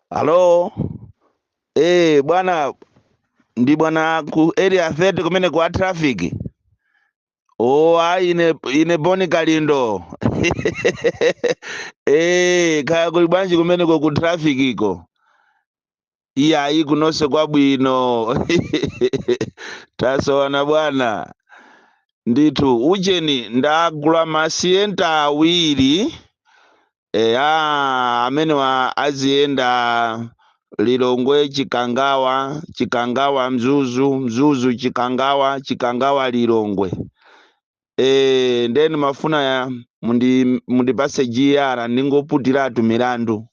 Halo, bwana, ndi bwana ku area 30 kumene kwa traffic. Ine Boni Kalindo. Kaya kuli bwanji kumene ku traffic iko. Iya kunonse kwabwino. Tasowana bwana. Ndithu ujeni ndagula masiyenta awiri. Amene aziyenda Lilongwe Chikangawa Mzuzu Chikangawa Lilongwe. Ndeni mafuna ya mundipase GR ndingoputiratu milandu.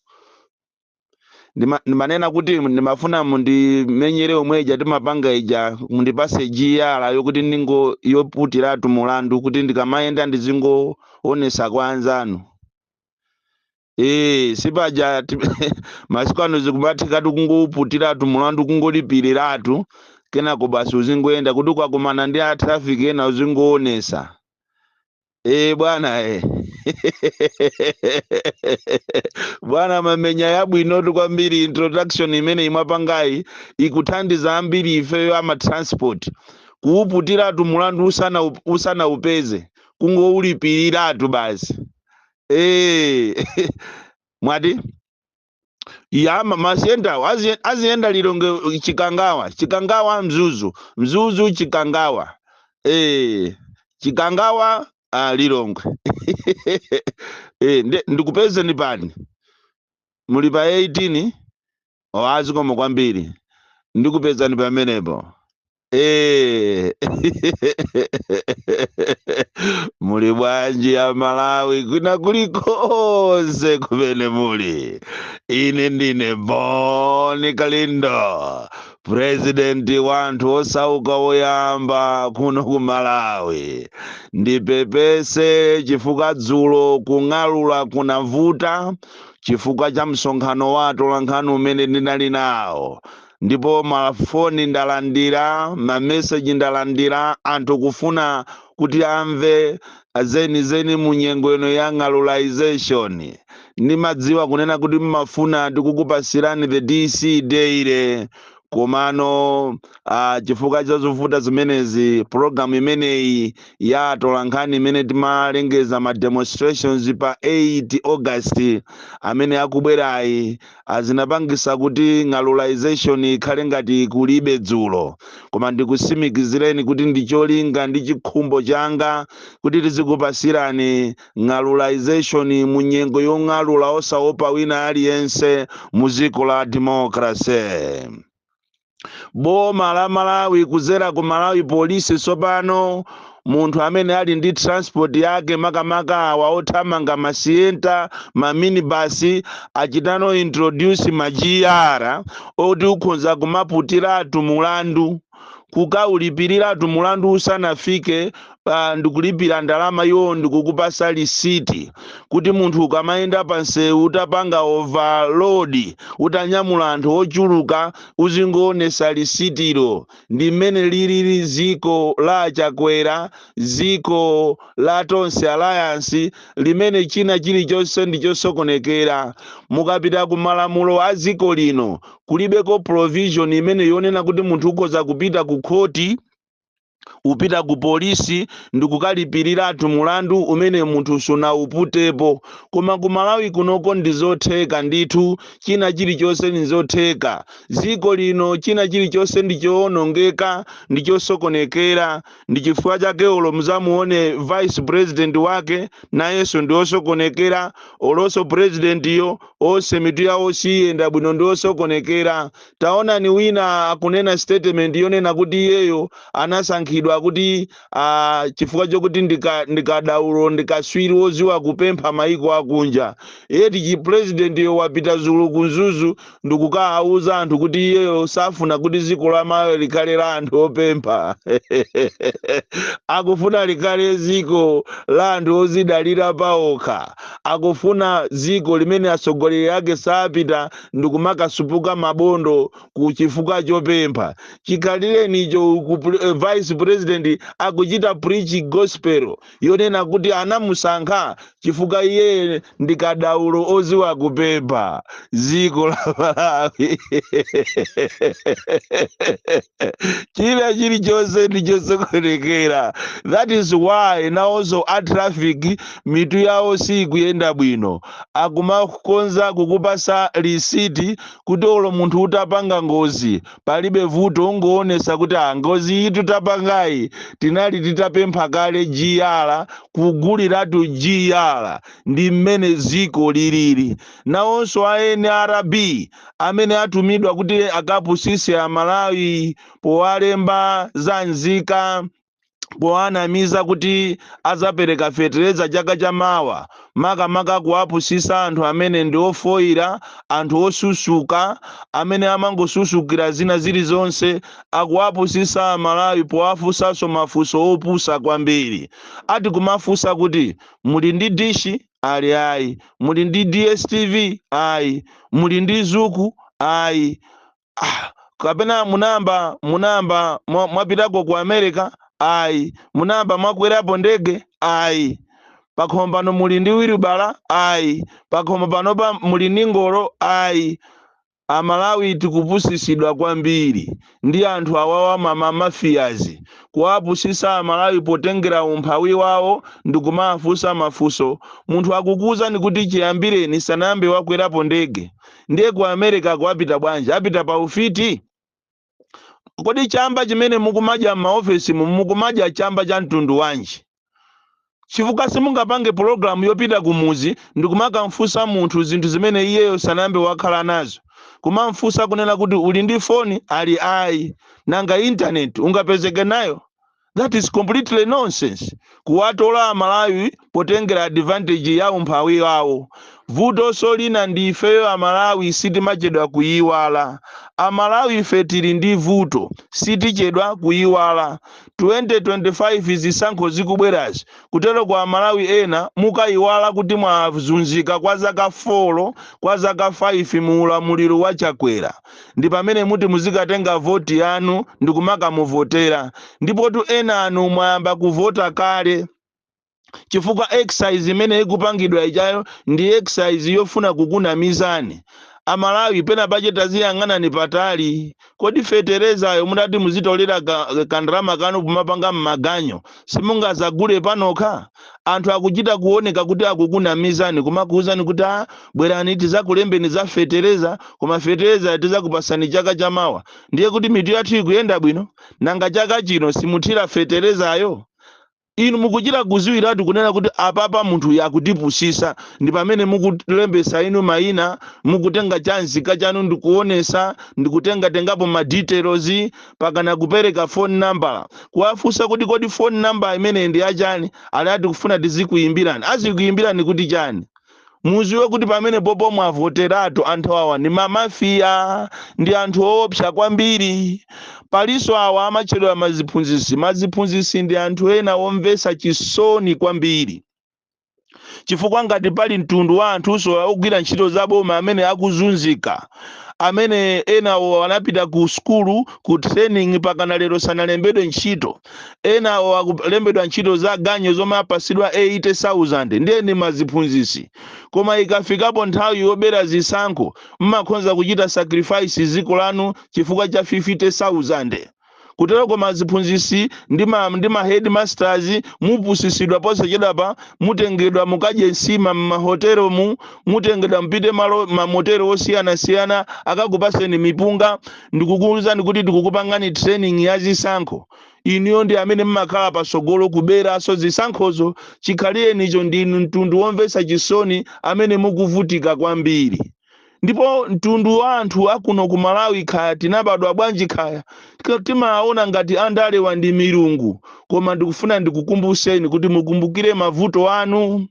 Ndimanena kuti ndimafuna mundimenyere omweja timapanga ija mundipase GR yokuti ndingo yoputiratu mulandu kuti ndikamayenda ndizingoonesa kwa anzanu. Sipaja masiku ano zikumathikatu kungoputiratu mulandu kungolipiratu kenako basi uzingoenda kuti ukakumana ndi a traffic ena uzingoonesa. Bwana bwana mamenya yabwinotu kwambiri introduction imene imwapangayi ikuthandiza ambiri ifeyo ama transport kuuputiratu mulandu usana upeze kungoulipiratu basi. Mwati masiyenda aziyenda Lilongwe Chikangawa Mzuzu Chikangawa Chikangawa Lilongwe. Ndikupeze ni pani muli pa 18 azikomo kwambiri ndikupeza ni pamenepo. Muli bwanji ya Malawi kuna kulikonse kumene muli. Ine ndine Boni Kalindo, president wanthu osauka woyamba kuno ku Malawi. Ndipepese chifukwa dzulo kung'alula kunavuta chifukwa cha msonkhano wa atolankhani umene ndinali nawo. Ndipo mafoni ndalandira, mameseji ndalandira, anthu kufuna kuti amve zeni munyengo ino ya ng'alulization. Ndimadziwa kunena kuti mmafuna tikukupasirani the DC daily komano chifukwa cha zovuta zimenezi program imeneyi ya atolankhani imene timalengeza ma demonstrations pa 8 August amene akubwerayi azinapangisa kuti ng'alulization ikhale ngati kulibe dzulo. Koma ndikusimikizireni kuti ndicholinga ndi chikhumbo changa kuti tizikupasirani ng'alulization munyengo yong'alula osaopa wina aliyense muziko la democracy. Boma la Malawi kuzera ku Malawi Police sopano munthu amene ali ndi transport yake makamaka awa othamanga masiyenta maminibasi achitano introduce ma GR oti ukhonza kumaputiratu mulandu kukaulipirira mulandu usanafike ndikulipira ndalama yo ndikukupasa lisiti kuti munthu ukamaenda pansewu utapanga overload utanyamula anthu ochuluka uzingoonesa lisitiro. Ndi mmene lili ziko la Chakwera, ziko la Tonse Alliance limene china chilichonse ndichosokonekera. Mukapita ku malamulo a ziko lino kulibeko provision imene yonena kuti munthu ukhoza kupita ku khoti upita ku polisi ndikukalipirira mulandu umene munthu suna uputepo. Koma ku Malawi kunoko ndizotheka ndithu, china chilichonse ndizotheka. Ziko lino china chilichonse ndichoonongeka ndichosokonekera. Ndichifukwa chake olo muzamuone vice president wake nayenso ndiosokonekera, olonso president yo ose mitu yawo siyenda bwino ndiosokonekera. Taona ni wina akunena statement yonena kuti iyeyo anasankhidwa kuti chifukwa chokuti ndikadaulo ndikaswiri woziwa kupempha maiko akunja. Eti president yo wapita zulu kunzuzu ndikukauza anthu kuti iyeyo safuna kuti ziko la Malawi likhale la anthu opempha. Akufuna likhale ziko la anthu ozidalira paokha. Akufuna ziko limene atsogoleri ake sapita ndikumakasupuka mabondo ku chifukwa chopempha. Chikhalire nicho vice president akuchita preach gospel yonena kuti anamusankha chifukwa iye ndikadaulo oziwa kupempha dziko la Malawi. Chila chilichonse ndichosokonekera. That is why nawonso a traffic mitu yawo sikuyenda bwino, akumakonza kukupasa risiti kuti olo munthu utapanga ngozi palibe vuto, ungoonesa kuti ngozi iyi tutapangayi tinali titapempha kale GR kuguliratu GR. Ndi mmene dziko lilili. Nawonso a NRB amene atumidwa kuti akapusise a Malawi powalemba za nzika, powanamiza kuti azapereka fetereza chaka chamawa, makamaka kuwapusisa anthu amene ndi ofoira, anthu osusuka amene amangosusukira zina zilizonse, akuwapusisa a Malawi powafusaso mafuso opusa kwambiri. Ati kumafusa kuti muli ndi dishi, ali ayi, muli ndi DSTV, ayi, muli ndi Zuku, ayi, kapena munamba mwapitako ku America, ayi, munamba mwakwerapo ndege, ayi, pakhomo pano muli ndi wiribala, ayi, pakhomo panopa muli ndi ngolo, ayi. A Malawi tikupusisidwa kwambiri ndi anthu awawa mamafiyazi, kuwapusisa a Malawi potengera umphawi wawo ndi kumafusa mafuso. Munthu akukuza ni kuti chiyambireni sanambe wakwerapo ndege, ndiye ku America kuwapita bwanji, apita pa ufiti? Kodi chamba chimene mukumadya m'maofesi mukumadya chamba cha mtundu wanji? Chifukwa simungapange program yopita kumuzi ndikumakamfusa munthu zinthu zimene iyeyo sanambe wakhala nazo. Kumamfusa kunena kuti uli ndi phone, ali ayi, nanga internet ungapezeke nayo? That is completely nonsense. Kuwatola a Malawi potengera advantage ya umphawi wawo. Vuto solina ndi ifeyo a Malawi sitimachedwa kuyiwala. A Malawi ife tili ndi vuto sitichedwa kuyiwala. 2025 zisankho zikubwerazi, kutero kwa Malawi ena mukayiwala kuti mwazunzika kwa zaka 4 kwa zaka 5 mu ulamuliro wa Chakwera. Ndi pamene muti muzikatenga voti yanu ndikumakamovotera. Ndipo tu ena anu mwayamba kuvota kale, chifukwa exercise imene ikupangidwa ijayo ndi exercise yofuna kukunamizani. A Malawi pena pacheta ziyang'anani patali. Kodi feterezayo mudati muzitolera kandrama kanu kumapanga m'maganyo, simungazagule panoka? Anthu akuchita kuoneka kuti akukunamizani, kumakuuzani kuti bwerani tizakulembeni za fetereza, koma fetereza tizakupasani chaka chamawa. Ndiye kuti mitu yathu ikuyenda bwino, nanga chaka chino simuthira feterezayo? Inu mukuchita kuziwiratu kunena kuti apapa munthu yakutipusisa, ndi pamene mukulembesa inu mayina, mukutenga chanzika chanu ndikuonesa, ndikutengapo ma details, pakana kupereka phone number. Kuwafusa kuti kodi phone number imene ndi yachani, alati kufuna tizikuyimbirani. Azikuyimbirani kuti chani? Muziwe kuti pamene popo mwavoteratu anthu awa ni mamafiya, ndi anthu opsa kwambiri. Paliso awa amachedwa maziphunzisi. Maziphunzisi ndi anthu ena omvesa chisoni kwambiri. Chifukwa ngati pali mtundu wa anthuso ogwira ntchito zaboma amene akuzunzika, amene ena wanapita ku skulu ku training pakana lero sanalembedwe ntchito, ena akulembedwa ntchito za ganyo zomwe apasidwa 80,000, ndiye ni maziphunzisi. Koma ikafikapo nthawi yobera zisankho mmakhonza kuchita sacrifice ziko lanu chifukwa cha 50,000. Kutero kwa maziphunzisi ndi ma headmasters mupusisidwa posachedapa, mutengedwa mukadye nsima m'mahotelo mutengedwa mpite malo mamotero osiyana akakupaseni mipunga, ndikukuwuzani kuti ndikukupangani training ya zisankho. Iniyo ndi amene mmakhala pasogolo kubera so zisankhozo. Chikhaliyenicho ndinu mtundu womvesa chisoni amene mukuvutika kwambiri. Ndipo mtundu wa anthu akuno ku Malawi khaya tinabadwa bwanji khaya timaona ngati andalewa ndi milungu, koma ndikufuna ndikukumbuseni kuti mukumbukire mavuto anu.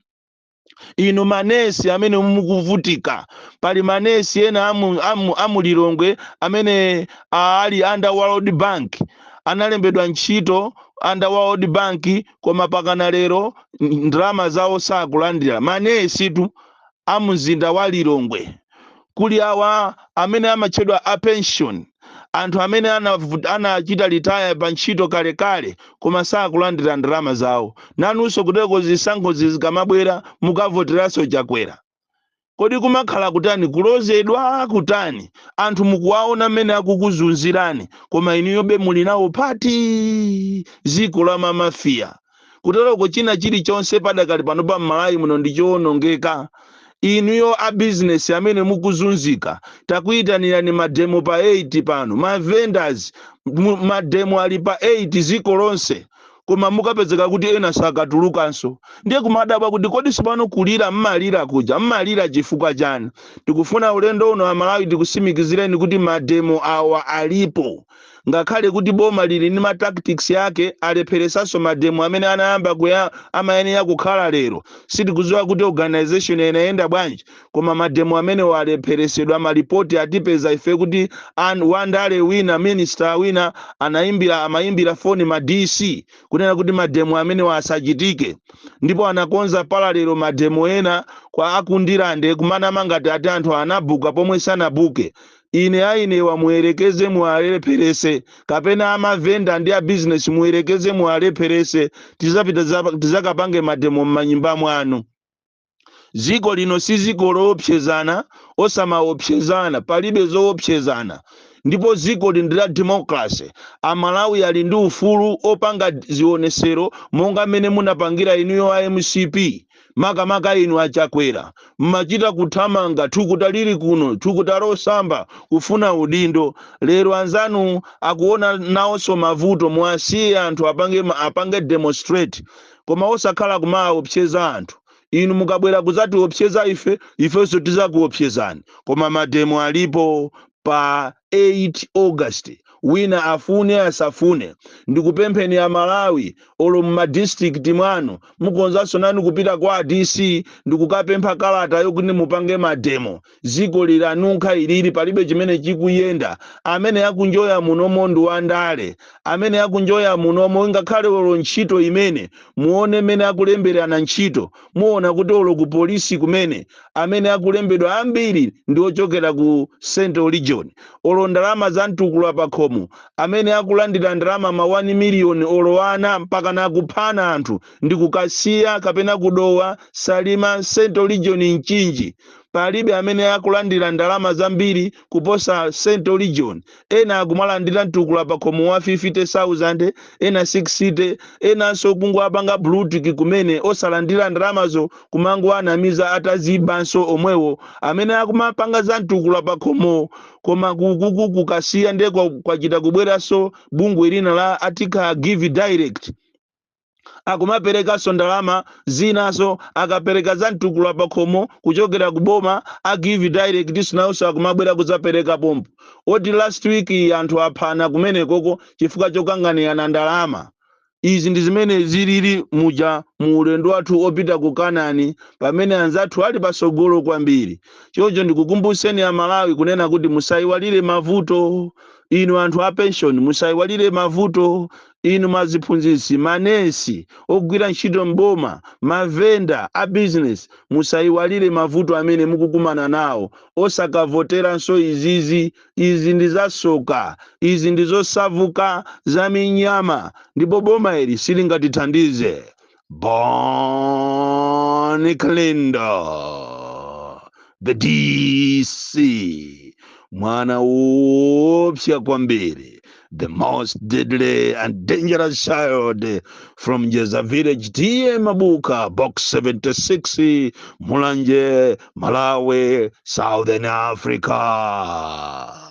Inu manesi amene mukuvutika, pali manesi ena amulilongwe amene ali under World Bank, analembedwa ntchito under World Bank, koma pakana lero ndalama zawo sakulandira. Manesi tu amuzinda wa Lilongwe. Kuli awa amene amachedwa a pension, anthu amene anachita retire pa ntchito kalekale koma sakulandira ndalama zawo. Nanunso kuteko zisankho zikamabwera mukavoteranso Chakwera. Kodi kumakhala kutani kulozedwa kutani anthu mukuwaona mmene akukuzunzirani koma inuyobe muli nawo pati ziko la mamafiya. Kuteroko china chilichonse padakali pano pa Malawi muno ndichowonongeka. Inuyo a business amene mukuzunzika takuyitanirani mademo pa 8 pano, ma vendors mademo ali pa 8 ziko lonse koma mukapezeka kuti ena sakatulukanso. Ndiye kumadabwa kuti kodi sipano kulira mmalira kuja mmalira chifukwa chani. Tikufuna ulendo uno wa Malawi tikusimikizireni kuti mademo awa alipo, ngakhale kuti boma lili ni tactics yake alepheresanso mademo amene anayamba amayenera kukhala lero. Sitikudziwa kuti organization inayenda bwanji koma mademo amene walepheresedwa malipoti atipeza ife kuti wandale wina minister wina amayimbira phone ma DC kunena kuti mademo amene wasachitike, ndipo anakonza paralelo mademo ena kwa akundirande kumana mangati ati anthu anabuka pomwe sanabuke. Ine muyerekeze muwalepherese kapena amavenda ndi a business muyerekeze muwalepherese tizakapange mademo m'manyumba mwanu. Ziko lino si ziko loopsezana osamaopsezana, palibe zoopsezana. Ndipo ziko lindira democracy. Amalawi ali ndi ufulu opanga zionesero monga mene munapangira inuyo a MCP. Makamaka inu achakwera mmachita kuthamanga thukuta lili kuno thukuta losamba kufuna udindo. Lero anzanu akuona nawonso mavuto mwasiye anthu apange demonstrate koma osakhala kumaopseza anthu. Inu mukabwera kuzati opseza ifenso tizakuopsezani. Koma mademo alipo pa 8 August. Wina afune asafune ndikupempheni ya Malawi olo mma district mwanu mukonzanso nanu kupita kwa DC ndikukapempha kalata yokuti mupange mademo. Ziko lilanunkha ilili palibe chimene chikuyenda. Amene akunjoya munomo ndi wandale, amene akunjoya munomo ngakhale olo ntchito imene muone mene akulemberana ntchito muona kuti olo ku polisi kumene amene akulembedwa ambiri ndi ochokera ku Central Region. Olo ndalama za mtukula pakhomo amene akulandira ndalama ma 1 million olowana mpaka nakuphana anthu ndi kukasiya kapena kudowa Salima Central Region Nchinji. Palibe amene akulandira ndalama zambiri kuposa Central Region. Ena akumalandira mtukula pakhomo wa 50,000, ena 60, ena so kungwapanga bluetooth kumene osalandira ndalamazo kumangu anamiza atazibanso omwewo amene akumapanga za mtukula pakhomo koma kukasiya nde kwachita kubweranso bungwe lina la Atika Give Direct. Akumapereka ndalama zinaso akapereka za mtukula pakhomo kuchokera kuboma a Give Direct sinauso akumabwera kuzapereka pompo. Oti last week anthu aphana kumene koko chifukwa chokanganirana ndalama. Izi ndi zimene zilili muja mu ulendo wathu opita ku Kanani pamene anzathu ali pasogolo kwambiri. Choncho ndikukumbuseni a Malawi kunena kuti musayiwalire mavuto. Inu anthu a pension musayiwalire mavuto. Inu maziphunzitsi manesi ogwira ntchito mboma mavenda a business musayiwalire mavuto amene mukukumana nawo. Osakavoteranso izi ndi zasoka, izi ndi zosavuka za minyama ndipo boma ili silingatithandize. Boni Kalindo, the DC, mwana woopsa kwambiri, the most deadly and dangerous child from Jeza Village, TM Mabuka, Box 76, Mulanje, Malawi, Southern Africa.